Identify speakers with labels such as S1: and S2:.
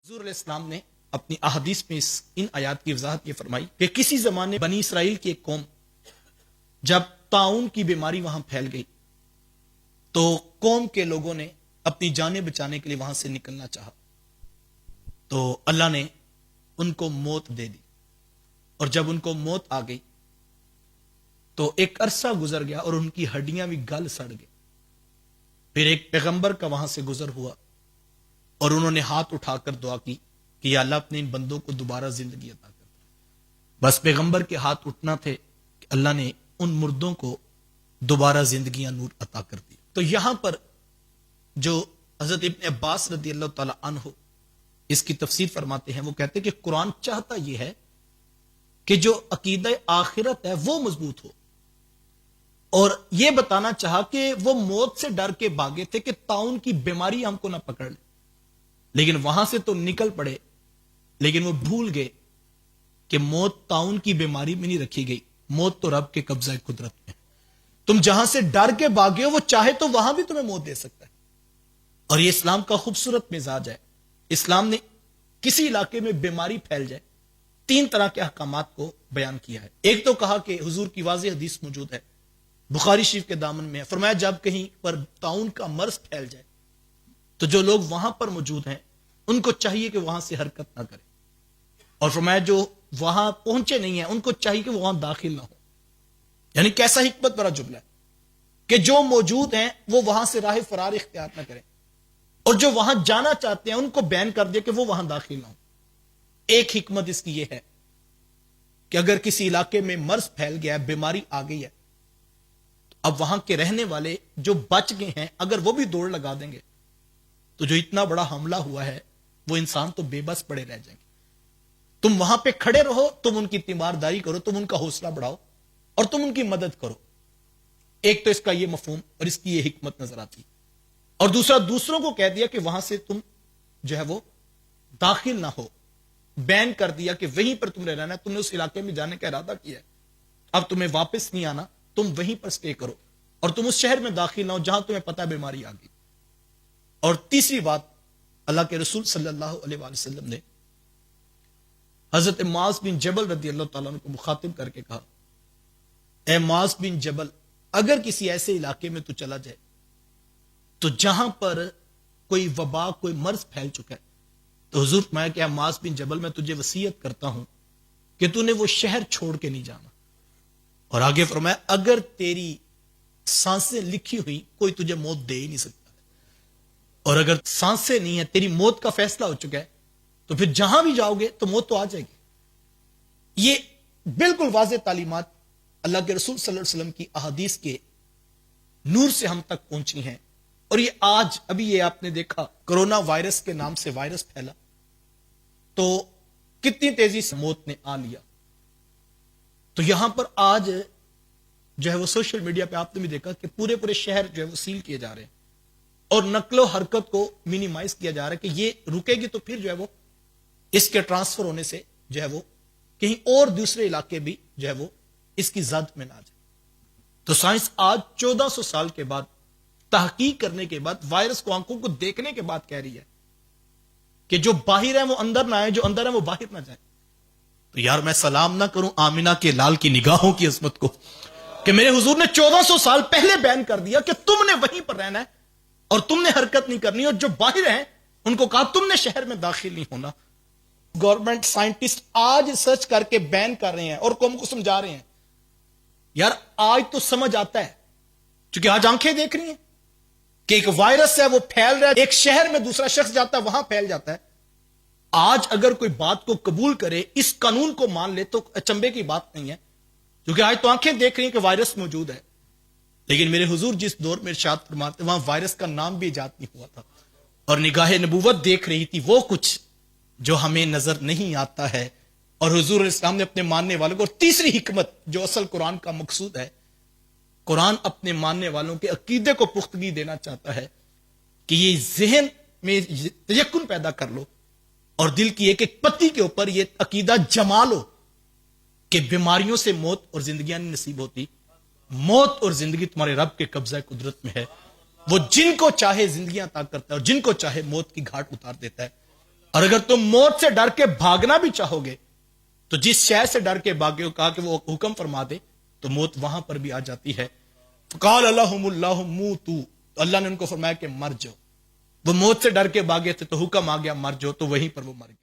S1: حضور علیہ السلام نے اپنی احادیث میں ان آیات کی وضاحت یہ فرمائی کہ کسی زمانے بنی اسرائیل کی ایک قوم جب طاعون کی بیماری وہاں پھیل گئی تو قوم کے لوگوں نے اپنی جانیں بچانے کے لیے وہاں سے نکلنا چاہا تو اللہ نے ان کو موت دے دی، اور جب ان کو موت آ گئی تو ایک عرصہ گزر گیا اور ان کی ہڈیاں بھی گل سڑ گئی۔ پھر ایک پیغمبر کا وہاں سے گزر ہوا اور انہوں نے ہاتھ اٹھا کر دعا کی کہ یا اللہ اپنے ان بندوں کو دوبارہ زندگی عطا کر۔ بس پیغمبر کے ہاتھ اٹھنا تھے کہ اللہ نے ان مردوں کو دوبارہ زندگیاں نور عطا کر دی۔ تو یہاں پر جو حضرت ابن عباس رضی اللہ تعالی عنہ اس کی تفسیر فرماتے ہیں، وہ کہتے ہیں کہ قرآن چاہتا یہ ہے کہ جو عقیدہ آخرت ہے وہ مضبوط ہو، اور یہ بتانا چاہا کہ وہ موت سے ڈر کے بھاگے تھے کہ طاعون کی بیماری ہم کو نہ پکڑ لے، لیکن وہاں سے تو نکل پڑے، لیکن وہ بھول گئے کہ موت طاعون کی بیماری میں نہیں رکھی گئی، موت تو رب کے قبضہ قدرت میں۔ تم جہاں سے ڈر کے بھاگے ہو وہ چاہے تو وہاں بھی تمہیں موت دے سکتا ہے۔ اور یہ اسلام کا خوبصورت مزاج ہے۔ اسلام نے کسی علاقے میں بیماری پھیل جائے، تین طرح کے احکامات کو بیان کیا ہے۔ ایک تو کہا کہ حضور کی واضح حدیث موجود ہے، بخاری شریف کے دامن میں ہے، فرمایا جب کہیں پر طاعون کا مرض پھیل جائے تو جو لوگ وہاں پر موجود ہیں ان کو چاہیے کہ وہاں سے حرکت نہ کریں، اور فرمایا جو وہاں پہنچے نہیں ہیں ان کو چاہیے کہ وہ وہاں داخل نہ ہو۔ یعنی کیسا حکمت بڑا جملہ ہے کہ جو موجود ہیں وہ وہاں سے راہ فرار اختیار نہ کریں، اور جو وہاں جانا چاہتے ہیں ان کو بین کر دیا کہ وہ وہاں داخل نہ ہو۔ ایک حکمت اس کی یہ ہے کہ اگر کسی علاقے میں مرض پھیل گیا ہے، بیماری آ گئی ہے، تو اب وہاں کے رہنے والے جو بچ گئے ہیں اگر وہ بھی دوڑ لگا دیں گے تو جو اتنا بڑا حملہ ہوا ہے وہ انسان تو بے بس پڑے رہ جائیں گے۔ تم وہاں پہ کھڑے رہو، تم ان کی تیمارداری کرو، تم ان کا حوصلہ بڑھاؤ اور تم ان کی مدد کرو۔ ایک تو اس کا یہ مفہوم اور اس کی یہ حکمت نظر آتی، اور دوسرا دوسروں کو کہہ دیا کہ وہاں سے تم جو ہے وہ داخل نہ ہو، بین کر دیا کہ وہیں پر تم رہنا ہے، تم نے اس علاقے میں جانے کا ارادہ کیا ہے، اب تمہیں واپس نہیں آنا، تم وہیں پر سٹے کرو، اور تم اس شہر میں داخل نہ ہو جہاں تمہیں پتہ بیماری آ گئی۔ اور تیسری بات، اللہ کے رسول صلی اللہ علیہ وآلہ وسلم نے حضرت معاذ بن جبل رضی اللہ تعالیٰ عنہ کو مخاطب کر کے کہا، اے معاذ بن جبل، اگر کسی ایسے علاقے میں تو چلا جائے تو جہاں پر کوئی وبا، کوئی مرض پھیل چکا ہے، تو حضور فرمایا کہ اے معاذ بن جبل، میں تجھے وصیت کرتا ہوں کہ تو نے وہ شہر چھوڑ کے نہیں جانا۔ اور آگے فرمایا اگر تیری سانسیں لکھی ہوئی کوئی تجھے موت دے ہی نہیں سکتا، اور اگر سانسیں نہیں ہیں، تیری موت کا فیصلہ ہو چکا ہے، تو پھر جہاں بھی جاؤ گے تو موت تو آ جائے گی۔ یہ بالکل واضح تعلیمات اللہ کے رسول صلی اللہ علیہ وسلم کی احادیث کے نور سے ہم تک پہنچی ہیں، اور یہ آج ابھی یہ آپ نے دیکھا کرونا وائرس کے نام سے وائرس پھیلا تو کتنی تیزی سے موت نے آ لیا۔ تو یہاں پر آج جو ہے وہ سوشل میڈیا پہ آپ نے بھی دیکھا کہ پورے شہر جو ہے وہ سیل کیے جا رہے ہیں، اور نقل و حرکت کو مینیمائز کیا جا رہا ہے کہ یہ رکے گی تو پھر جو ہے وہ اس کے ٹرانسفر ہونے سے جو ہے وہ کہیں اور دوسرے علاقے بھی جو ہے وہ اس کی زد میں نہ آ جائے۔ تو سائنس آج 1400 سال کے بعد تحقیق کرنے کے بعد، وائرس کو آنکھوں کو دیکھنے کے بعد کہہ رہی ہے کہ جو باہر ہیں وہ اندر نہ آئے، جو اندر ہیں وہ باہر نہ جائیں۔ تو یار میں سلام نہ کروں آمینہ کے لال کی نگاہوں کی عظمت کو کہ میرے حضور نے 1400 سال پہلے بیان کر دیا کہ تم نے وہیں پر رہنا ہے اور تم نے حرکت نہیں کرنی، اور جو باہر ہیں ان کو کہا تم نے شہر میں داخل نہیں ہونا۔ گورنمنٹ سائنٹسٹ آج ریسرچ کر کے بین کر رہے ہیں اور قوم کو سمجھا رہے ہیں۔ یار آج تو سمجھ آتا ہے، چونکہ آج آنکھیں دیکھ رہی ہیں کہ ایک وائرس ہے وہ پھیل رہا ہے، ایک شہر میں دوسرا شخص جاتا ہے وہاں پھیل جاتا ہے۔ آج اگر کوئی بات کو قبول کرے، اس قانون کو مان لے، تو اچنبے کی بات نہیں ہے، کیونکہ آج تو آنکھیں دیکھ رہی ہیں کہ وائرس موجود ہے۔ لیکن میرے حضور جس دور میں ارشاد فرماتے وہاں وائرس کا نام بھی ایجاد نہیں ہوا تھا، اور نگاہ نبوت دیکھ رہی تھی وہ کچھ جو ہمیں نظر نہیں آتا ہے، اور حضور علیہ السلام نے اپنے ماننے والوں کو، اور تیسری حکمت جو اصل قرآن کا مقصود ہے، قرآن اپنے ماننے والوں کے عقیدے کو پختگی دینا چاہتا ہے کہ یہ ذہن میں تیقن پیدا کر لو اور دل کی ایک ایک پتی کے اوپر یہ عقیدہ جما لو کہ بیماریوں سے موت اور زندگیاں نہیں نصیب ہوتی، موت اور زندگی تمہارے رب کے قبضہ قدرت میں ہے۔ وہ جن کو چاہے زندگیاں عطا کرتا ہے اور جن کو چاہے موت کی گھاٹ اتار دیتا ہے۔ اور اگر تم موت سے ڈر کے بھاگنا بھی چاہو گے تو جس شے سے ڈر کے بھاگے ہو کہا کہ وہ حکم فرما دے تو موت وہاں پر بھی آ جاتی ہے. قال اللہم اللہ موتو، تو اللہ نے ان کو فرمایا کہ مر جاؤ. وہ موت سے ڈر کے بھاگے تھے تو حکم آ گیا مر جاؤ، تو وہیں پر وہ مر گئے.